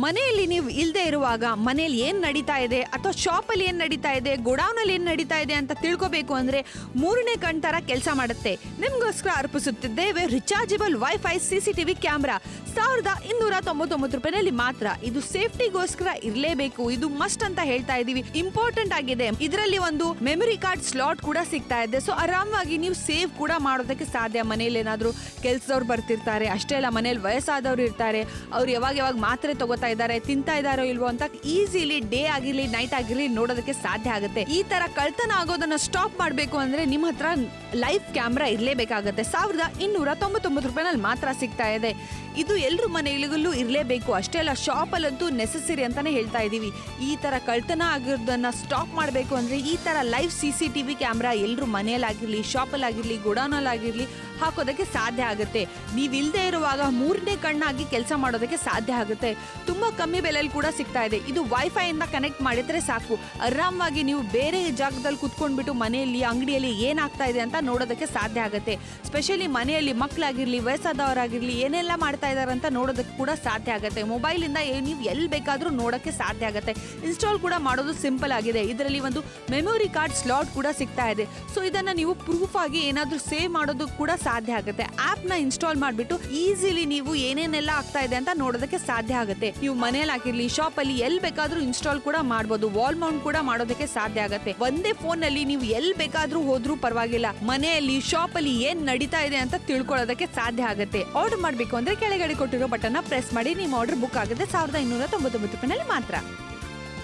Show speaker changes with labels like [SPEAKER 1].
[SPEAKER 1] ಮನೆಯಲ್ಲಿ ನೀವು ಇಲ್ಲದೆ ಇರುವಾಗ ಮನೆಯಲ್ಲಿ ಏನ್ ನಡೀತಾ ಇದೆ ಅಥವಾ ಶಾಪಲ್ಲಿ ಏನ್ ನಡೀತಾ ಇದೆ, ಗೋಡೌನಲ್ಲಿ ಏನ್ ನಡೀತಾ ಇದೆ ಅಂತ ತಿಳ್ಕೊಬೇಕು ಅಂದ್ರೆ ಮೂರನೇ ಕಣ್ ತರ ಕೆಲಸ ಮಾಡುತ್ತೆ. ನಿಮ್ಗೋಸ್ಕರ ಅರ್ಪಿಸುತ್ತಿದ್ದೇವೆ ರಿಚಾರ್ಜಬಲ್ ವೈಫೈ ಸಿಸಿಟಿವಿ ಕ್ಯಾಮ್ರಾ 1299 ರೂಪಾಯಿನಲ್ಲಿ ಮಾತ್ರ. ಇದು ಸೇಫ್ಟಿಗೋಸ್ಕರ ಇರಲೇಬೇಕು, ಇದು ಮಸ್ಟ್ ಅಂತ ಹೇಳ್ತಾ ಇದೀವಿ. ಇಂಪಾರ್ಟೆಂಟ್ ಆಗಿದೆ. ಇದರಲ್ಲಿ ಒಂದು ಮೆಮೊರಿ ಕಾರ್ಡ್ ಸ್ಲಾಟ್ ಕೂಡ ಸಿಗ್ತಾ ಇದೆ. ಸೊ ಆರಾಮಾಗಿ ನೀವು ಸೇವ್ ಕೂಡ ಮಾಡೋದಕ್ಕೆ ಸಾಧ್ಯ. ಮನೇಲಿ ಏನಾದ್ರು ಕೆಲ್ಸದವ್ರು ಬರ್ತಿರ್ತಾರೆ, ಅಷ್ಟೇ ಅಲ್ಲ ಮನೇಲಿ ವಯಸ್ಸಾದವ್ರು ಇರ್ತಾರೆ, ಅವ್ರು ಯಾವಾಗ ಮಾತ್ರೆ ತಗೋತಾ ಇದ್ದಾರೆ, ತಿಂತಾ ಇದಾರೋ ಇಲ್ವೋ ಅಂತ ಈಸಿಲಿ ಡೇ ಆಗಿರ್ಲಿ ನೈಟ್ ಆಗಿರ್ಲಿ ನೋಡೋದಕ್ಕೆ ಸಾಧ್ಯ ಆಗುತ್ತೆ. ಈ ತರ ಕಳ್ತನ ಆಗೋದನ್ನ ಸ್ಟಾಪ್ ಮಾಡ್ಬೇಕು ಅಂದ್ರೆ ನಿಮ್ಮ ಹತ್ರ ಲೈವ್ ಕ್ಯಾಮ್ರಾ ಇರ್ಲೇಬೇಕಾಗತ್ತೆ. 1299 ರೂಪಾಯಿನಲ್ಲಿ ಮಾತ್ರ ಸಿಗ್ತಾ ಇದೆ. ಇದು ಎಲ್ರ ಮನೆಗಳಿಗೂ ಇರಲೇಬೇಕು. ಅಷ್ಟೇ ಅಲ್ಲ ಶಾಪಲ್ಲಂತೂ ನೆಸೆಸರಿ ಅಂತಾನೆ ಹೇಳ್ತಾ ಇದೀವಿ. ಈ ತರ ಕಳ್ತನ ಆಗಿರೋದನ್ನ ಸ್ಟಾಪ್ ಮಾಡಬೇಕು ಅಂದ್ರೆ ಈ ತರ ಲೈವ್ CCTV ಕ್ಯಾಮ್ರಾ ಎಲ್ರು ಮನೆಯಲ್ಲಾಗಿರ್ಲಿ, ಶಾಪಲ್ಲಾಗಿರ್ಲಿ, ಗೋಡೌನಲ್ಲಾಗಿರ್ಲಿ ಹಾಕೋದಕ್ಕೆ ಸಾಧ್ಯ ಆಗುತ್ತೆ. ನೀವು ಇಲ್ಲದೆ ಇರುವಾಗ ಮೂರನೇ ಕಣ್ಣಾಗಿ ಕೆಲಸ ಮಾಡೋದಕ್ಕೆ ಸಾಧ್ಯ ಆಗುತ್ತೆ. ತುಂಬಾ ಕಮ್ಮಿ ಬೆಲೆಯಲ್ಲಿ ಕೂಡ ಸಿಗ್ತಾ ಇದೆ. ಇದು ವೈಫೈ ಇಂದ ಕನೆಕ್ಟ್ ಮಾಡಿದ್ರೆ ಸಾಕು, ಆರಾಮಾಗಿ ನೀವು ಬೇರೆ ಜಾಗದಲ್ಲಿ ಕುತ್ಕೊಂಡ್ಬಿಟ್ಟು ಮನೆಯಲ್ಲಿ ಅಂಗಡಿಯಲ್ಲಿ ಏನಾಗ್ತಾ ಇದೆ ಅಂತ ನೋಡೋದಕ್ಕೆ ಸಾಧ್ಯ ಆಗುತ್ತೆ. ಸ್ಪೆಷಲಿ ಮನೆಯಲ್ಲಿ ಮಕ್ಕಳಾಗಿರ್ಲಿ, ವಯಸ್ಸಾದವರಾಗಿರ್ಲಿ ಏನೆಲ್ಲ ಮಾಡ್ತಾ ಇದಾರೆ ಅಂತ ನೋಡೋದಕ್ಕೆ ಕೂಡ ಸಾಧ್ಯ ಆಗುತ್ತೆ. ಮೊಬೈಲ್ ಇಂದ ನೀವು ಎಲ್ಲಿ ಬೇಕಾದ್ರೂ ನೋಡಕ್ಕೆ ಸಾಧ್ಯ ಆಗುತ್ತೆ. ಇನ್ಸ್ಟಾಲ್ ಕೂಡ ಮಾಡೋದು ಸಿಂಪಲ್ ಆಗಿದೆ. ಇದರಲ್ಲಿ ಒಂದು ಮೆಮೊರಿ ಕಾರ್ಡ್ ಸ್ಲಾಟ್ ಕೂಡ ಸಿಗ್ತಾ ಇದೆ. ಸೊ ಇದನ್ನ ನೀವು ಪ್ರೂಫ್ ಆಗಿ ಏನಾದ್ರೂ ಸೇವ್ ಮಾಡೋದು ಕೂಡ ಸಾಧ್ಯ ಆಗುತ್ತೆ. ಆಪ್ ನ ಇನ್ಸ್ಟಾಲ್ ಮಾಡ್ಬಿಟ್ಟು ಈಸಿಲಿ ನೀವು ಏನೇನೆಲ್ಲ ಆಗ್ತಾ ಇದೆ ಅಂತ ನೋಡೋದಕ್ಕೆ ಸಾಧ್ಯ ಆಗುತ್ತೆ. ನೀವು ಮನೆಯಲ್ಲಿ ಆಗಿರ್ಲಿ, ಶಾಪ್ ಅಲ್ಲಿ ಎಲ್ಲಿ ಬೇಕಾದ್ರೂ ಇನ್ಸ್ಟಾಲ್ ಕೂಡ ಮಾಡಬಹುದು. ವಾಲ್ ಮೌಂಟ್ ಕೂಡ ಮಾಡೋದಕ್ಕೆ ಸಾಧ್ಯ ಆಗುತ್ತೆ. ಒಂದೇ ಫೋನ್ ನಲ್ಲಿ ನೀವು ಎಲ್ಲಿ ಬೇಕಾದ್ರೂ ಹೋದ್ರೂ ಪರವಾಗಿಲ್ಲ, ಮನೆಯಲ್ಲಿ ಶಾಪ್ ಅಲ್ಲಿ ಏನ್ ನಡೀತಾ ಇದೆ ಅಂತ ತಿಳ್ಕೊಳ್ಳೋದಕ್ಕೆ ಸಾಧ್ಯ ಆಗುತ್ತೆ. ಆರ್ಡರ್ ಮಾಡ್ಬೇಕು ಅಂದ್ರೆ ಕೆಳಗಡೆ ಕೊಟ್ಟಿರೋ ಬಟನ್ ಪ್ರೆಸ್ ಮಾಡಿ ನಿಮ್ಮ ಆರ್ಡರ್ ಬುಕ್ ಆಗುತ್ತೆ. 1299 ರೂಪಾಯಿನಲ್ಲಿ ಮಾತ್ರ.